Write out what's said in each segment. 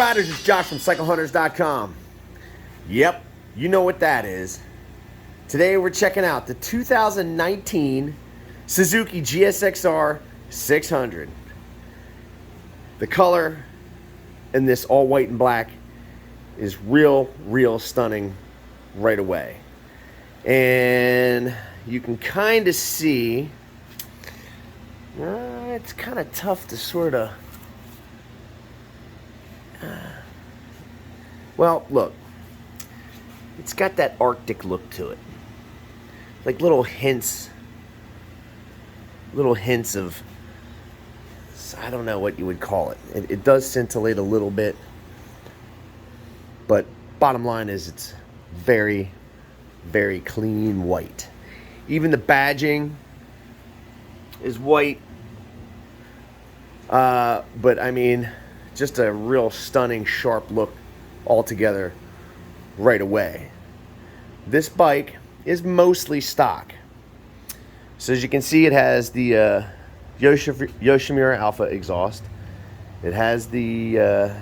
Riders, it's Josh from CycleHunters.com. Yep, you know what that is. Today we're checking out the 2019 Suzuki GSX-R600. The color in this all white and black is real stunning right away. And you can kind of see, it's kind of tough to sort of, well, look, it's got that Arctic look to it. Like little hints of, I don't know what you would call it. It does scintillate a little bit, but bottom line is it's very clean white. Even the badging is white, but I mean, just a real stunning, sharp look altogether right away. This bike is mostly stock. So as you can see, it has the Yoshimura Alpha exhaust. It has the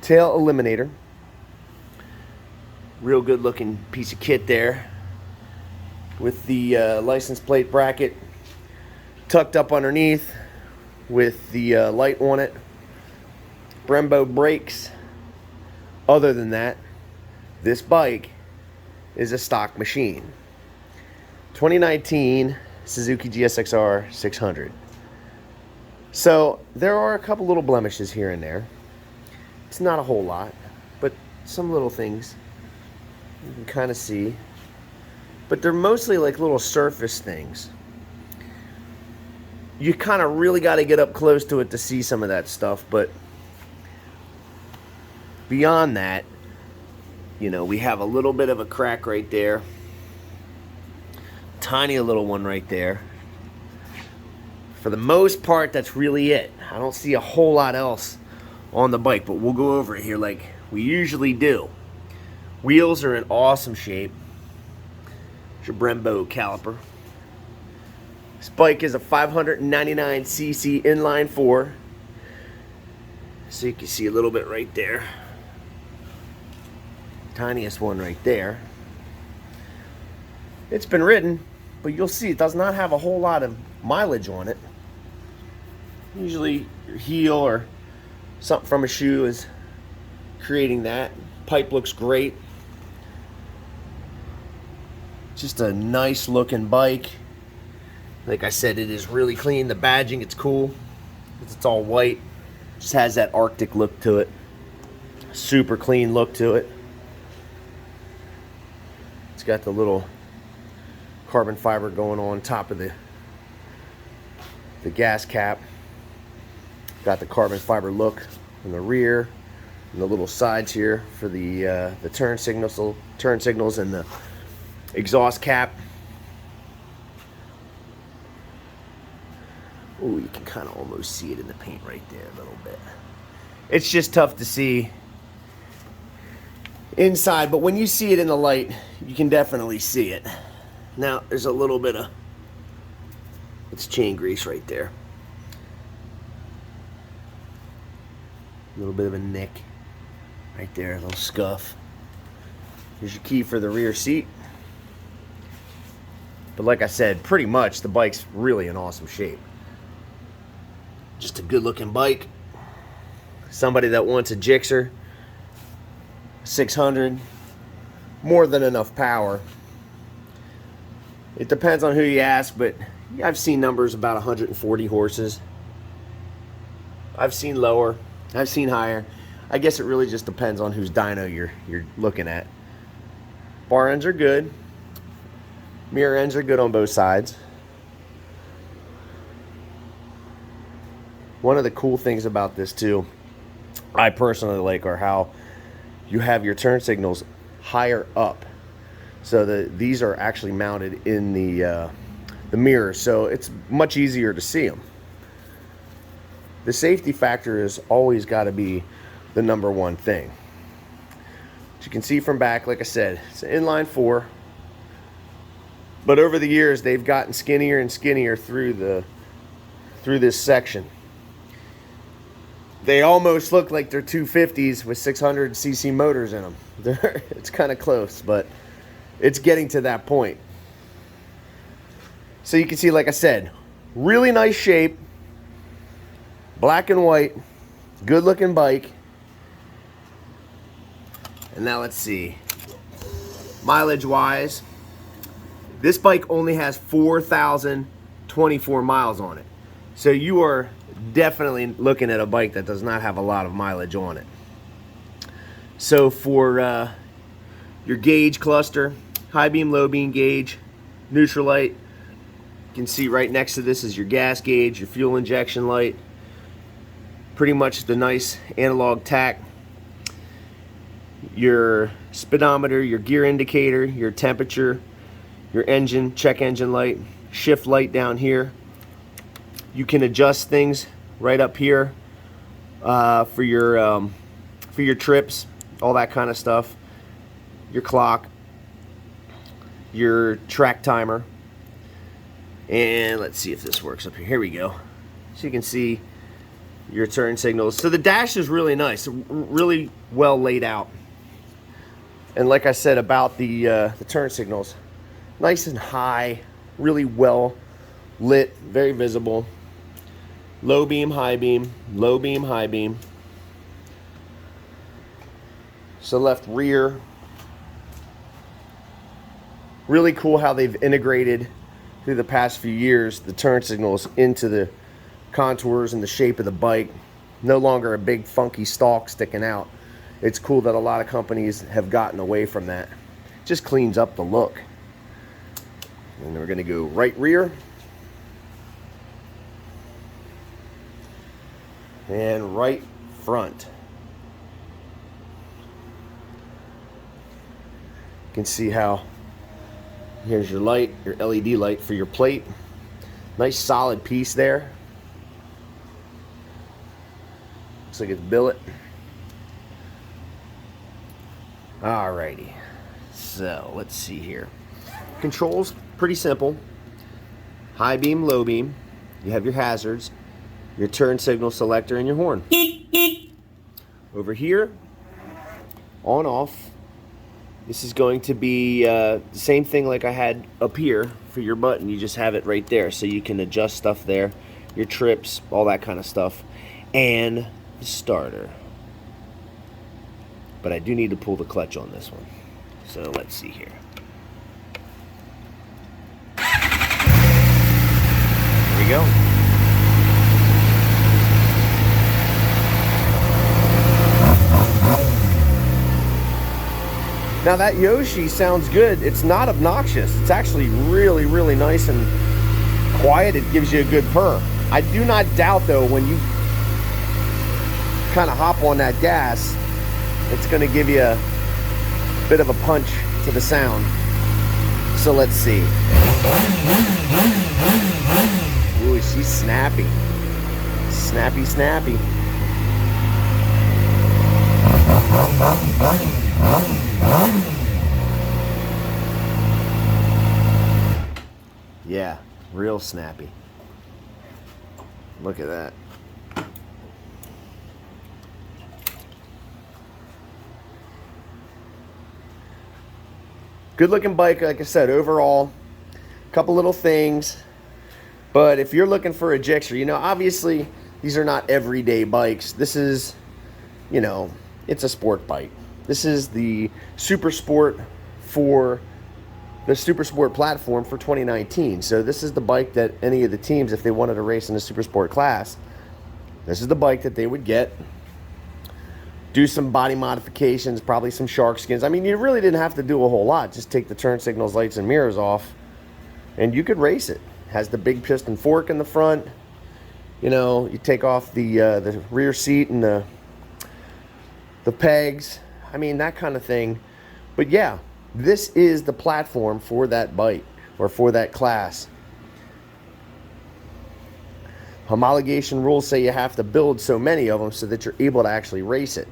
tail eliminator. Real good looking piece of kit there, with the license plate bracket tucked up underneath with the light on it. Brembo brakes. Other than that, this bike is a stock machine. 2019 Suzuki GSX-R600. So there are a couple little blemishes here and there. It's not a whole lot, but some little things you can kind of see. But they're mostly like little surface things. You kind of really got to get up close to it to see some of that stuff, but beyond that, you know, we have a little bit of a crack right there. Tiny little one right there. For the most part, that's really it. I don't see a whole lot else on the bike, but we'll go over it here like we usually do. Wheels are in awesome shape. It's your Brembo caliper. This bike is a 599cc inline 4. So you can see a little bit right there. Tiniest one right there. It's been ridden, but you'll see it does not have a whole lot of mileage on it. Usually your heel or something from a shoe is creating that. Pipe looks great. Just a nice looking bike. Like I said, it is really clean. The badging, it's cool. It's all white. Just has that Arctic look to it. Super clean look to it. It's got the little carbon fiber going on top of the gas cap. Got the carbon fiber look in the rear and the little sides here for the turn signals and the exhaust cap. Ooh, you can kind of almost see it in the paint right there a little bit. It's just tough to see inside, but when you see it in the light, you can definitely see it. Now, there's a little bit of, it's chain grease right there. A little bit of a nick right there, a little scuff. Here's your key for the rear seat. But like I said, pretty much the bike's really in awesome shape. Just a good looking bike. Somebody that wants a Gixxer 600, more than enough power. It depends on who you ask, but I've seen numbers about 140 horses. I've seen lower, I've seen higher. I guess it really just depends on whose dyno you're looking at. Bar ends are good. Mirror ends are good on both sides. One of the cool things about this too, I personally like, are how you have your turn signals higher up. So these are actually mounted in the mirror, so it's much easier to see them. The safety factor has always got to be the number one thing. As you can see from back, like I said, it's an inline 4. But over the years, they've gotten skinnier and skinnier through this section. They almost look like they're 250s with 600cc motors in them. It's kind of close, but it's getting to that point. So you can see, like I said, really nice shape, black and white, good looking bike. And now let's see, mileage wise, this bike only has 4,024 miles on it. So you are definitely looking at a bike that does not have a lot of mileage on it. So for your gauge cluster, high beam, low beam gauge, neutral light, you can see right next to this is your gas gauge, your fuel injection light, pretty much the nice analog tack, your speedometer, your gear indicator, your temperature, your engine, check engine light, shift light down here. You can adjust things right up here for your trips, all that kind of stuff. Your clock, your track timer, and let's see if this works up here. Here we go. So you can see your turn signals. So the dash is really nice, really well laid out. And like I said about the turn signals, nice and high, really well lit, very visible. Low beam, high beam, low beam, high beam. So left rear. Really cool how they've integrated through the past few years the turn signals into the contours and the shape of the bike. No longer a big funky stalk sticking out. It's cool that a lot of companies have gotten away from that. Just cleans up the look. And then we're going to go right rear. And right front. You can see how here's your light, your LED light for your plate. Nice solid piece there. Looks like it's billet. Alrighty. So let's see here. Controls pretty simple. High beam, low beam. You have your hazards, your turn signal selector, and your horn. Over here, on off, this is going to be the same thing like I had up here for your button. You just have it right there, so you can adjust stuff there, your trips, all that kind of stuff, and the starter. But I do need to pull the clutch on this one. So let's see here. There we go. Now that Yoshi sounds good. It's not obnoxious. It's actually really, really nice and quiet. It gives you a good purr. I do not doubt though, when you kind of hop on that gas, it's going to give you a bit of a punch to the sound. So let's see. Ooh, she's snappy. Snappy, snappy. Yeah, real snappy. Look at that. Good looking bike, like I said, overall. A couple little things. But if you're looking for a Gixxer, you know, obviously these are not everyday bikes. This is, you know, it's a sport bike. This is the Super Sport for the Super Sport platform for 2019. So this is the bike that any of the teams, if they wanted to race in the Super Sport class, this is the bike that they would get. Do some body modifications, probably some shark skins. I mean, you really didn't have to do a whole lot. Just take the turn signals, lights, and mirrors off, and you could race it. Has the big piston fork in the front. You know, you take off the rear seat and the pegs. I mean, that kind of thing. But yeah, this is the platform for that bike or for that class. Homologation rules say you have to build so many of them so that you're able to actually race it.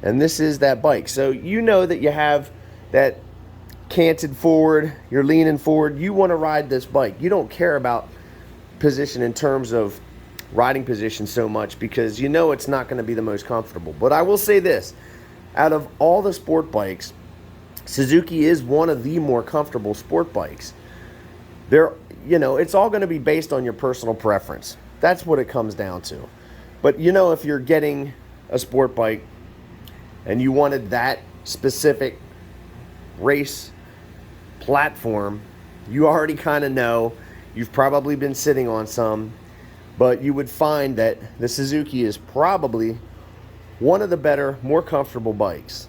And this is that bike. So you know that you have that canted forward, you're leaning forward, you want to ride this bike. You don't care about position in terms of riding position so much because you know it's not going to be the most comfortable. But I will say this, out of all the sport bikes, Suzuki is one of the more comfortable sport bikes. It's all going to be based on your personal preference. That's what it comes down to. But if you're getting a sport bike and you wanted that specific race platform, you already kind of know. You've probably been sitting on some, but you would find that the Suzuki is probably one of the better, more comfortable bikes.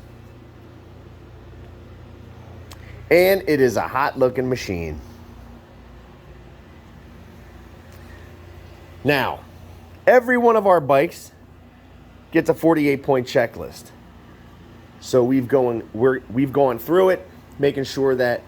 And it is a hot looking machine. Now, every one of our bikes gets a 48-point checklist. So we've gone through it, making sure that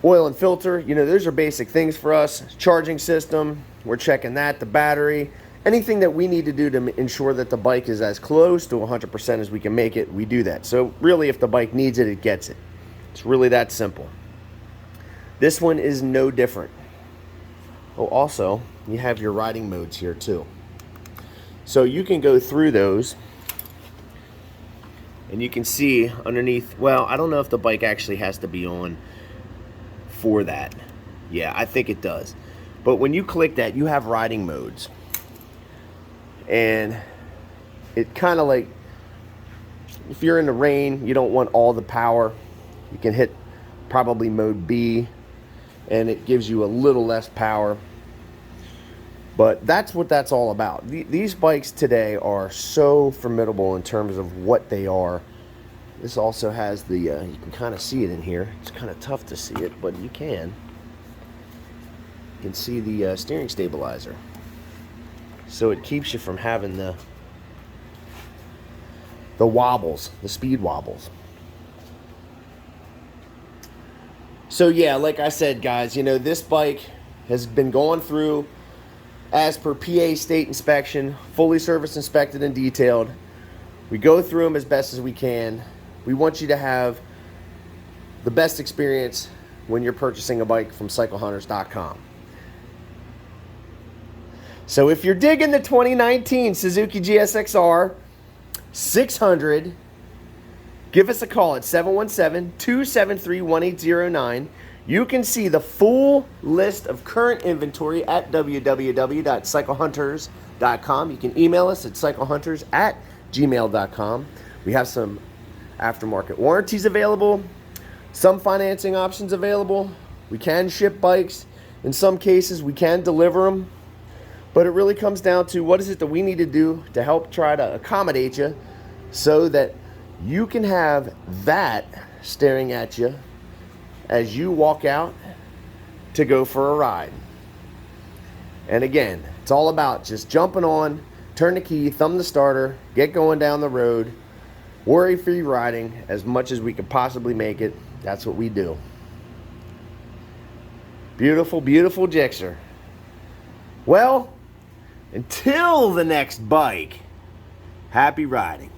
oil and filter, those are basic things for us. Charging system, we're checking that, the battery, anything that we need to do to ensure that the bike is as close to 100% as we can make it, we do that. So really, if the bike needs it, it gets it. It's really that simple. This one is no different. Oh, also, you have your riding modes here too. So you can go through those and you can see underneath, well, I don't know if the bike actually has to be on for that. Yeah, I think it does. But when you click that, you have riding modes. And it kind of like, if you're in the rain, you don't want all the power, you can hit probably mode B and it gives you a little less power. But that's what that's all about. These bikes today are so formidable in terms of what they are. This also has the, you can kind of see it in here. It's kind of tough to see it, but you can. You can see the steering stabilizer. So it keeps you from having the wobbles, the speed wobbles. So yeah, like I said, guys, this bike has been going through as per PA state inspection, fully service inspected and detailed. We go through them as best as we can. We want you to have the best experience when you're purchasing a bike from CycleHunters.com. So if you're digging the 2019 Suzuki GSX-R 600, give us a call at 717-273-1809. You can see the full list of current inventory at www.cyclehunters.com. You can email us at cyclehunters@gmail.com. We have some aftermarket warranties available, some financing options available. We can ship bikes. In some cases, we can deliver them. But it really comes down to what is it that we need to do to help try to accommodate you so that you can have that staring at you as you walk out to go for a ride. And again, it's all about just jumping on, turn the key, thumb the starter, get going down the road, worry-free riding as much as we could possibly make it. That's what we do. Beautiful, beautiful Gixxer. Well, until the next bike, happy riding.